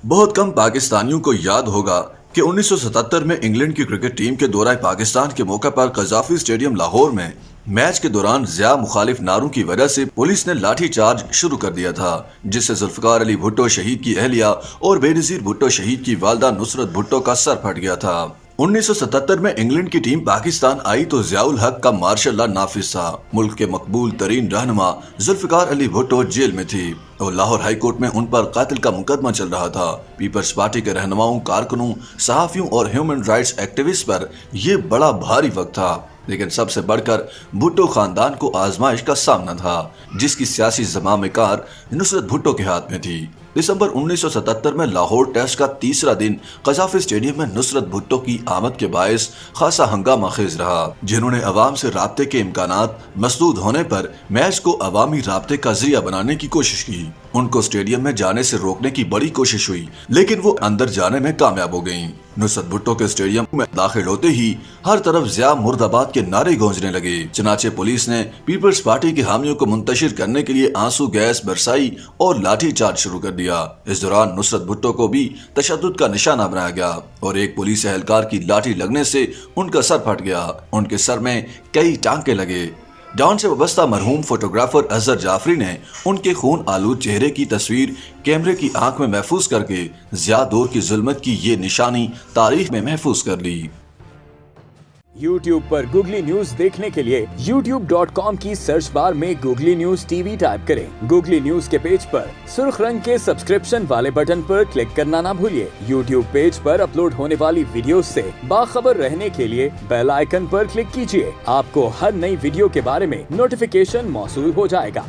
بہت کم پاکستانیوں کو یاد ہوگا کہ 1977 میں انگلینڈ کی کرکٹ ٹیم کے دورہ پاکستان کے موقع پر قذافی اسٹیڈیم لاہور میں میچ کے دوران ضیاء مخالف نعروں کی وجہ سے پولیس نے لاٹھی چارج شروع کر دیا تھا، جس سے ذوالفقار علی بھٹو شہید کی اہلیہ اور بے نظیر بھٹو شہید کی والدہ نصرت بھٹو کا سر پھٹ گیا تھا۔ 1977 میں انگلینڈ کی ٹیم پاکستان آئی تو ضیاء الحق کا مارشل لا نافذ تھا۔ ملک کے مقبول ترین رہنما ذوالفقار علی بھٹو جیل میں تھی اور لاہور ہائی کورٹ میں ان پر قتل کا مقدمہ چل رہا تھا۔ پیپلز پارٹی کے رہنماؤں، کارکنوں، صحافیوں اور ہیومن رائٹس ایکٹیوسٹ پر یہ بڑا بھاری وقت تھا، لیکن سب سے بڑھ کر بھٹو خاندان کو آزمائش کا سامنا تھا، جس کی سیاسی زمام کار نصرت بھٹو کے ہاتھ میں تھی۔ دسمبر 1977 میں لاہور ٹیسٹ کا تیسرا دن قذافی اسٹیڈیم میں نصرت بھٹو کی آمد کے باعث خاصا ہنگامہ خیز رہا، جنہوں نے عوام سے رابطے کے امکانات مسدود ہونے پر میچ کو عوامی رابطے کا ذریعہ بنانے کی کوشش کی۔ ان کو اسٹیڈیم میں جانے سے روکنے کی بڑی کوشش ہوئی، لیکن وہ اندر جانے میں کامیاب ہو گئیں۔ نصرت بھٹو کے اسٹیڈیم میں داخل ہوتے ہی ہر طرف ضیاء مرد آباد کے نعرے گونجنے لگے۔ چنانچہ پولیس نے پیپلز پارٹی کے حامیوں کو منتشر کرنے کے لیے آنسو گیس برسائی اور لاٹھی چارج شروع کر دیا۔ اس دوران نصرت بھٹو کو بھی تشدد کا نشانہ بنایا گیا اور ایک پولیس اہلکار کی لاٹھی لگنے سے ان کا سر پھٹ گیا۔ ان کے سر میں کئی ٹانکے لگے۔ ڈان سے وابستہ مرحوم فوٹوگرافر اظہر جعفری نے ان کے خون آلود چہرے کی تصویر کیمرے کی آنکھ میں محفوظ کر کے ضیاء دور کی ظلمت کی یہ نشانی تاریخ میں محفوظ کر لی۔ YouTube پر گوگلی نیوز دیکھنے کے لیے youtube.com کی سرچ بار میں googly news T V type کریں۔ گوگلی نیوز کے پیج پر سرخ رنگ کے سبسکرپشن والے بٹن پر کلک کرنا نہ بھولیے۔ YouTube پیج پر اپلوڈ ہونے والی ویڈیوز سے باخبر رہنے کے لیے بیل آئیکن پر کلک کیجیے۔ آپ کو ہر نئی ویڈیو کے بارے میں نوٹیفیکیشن موصول ہو جائے گا۔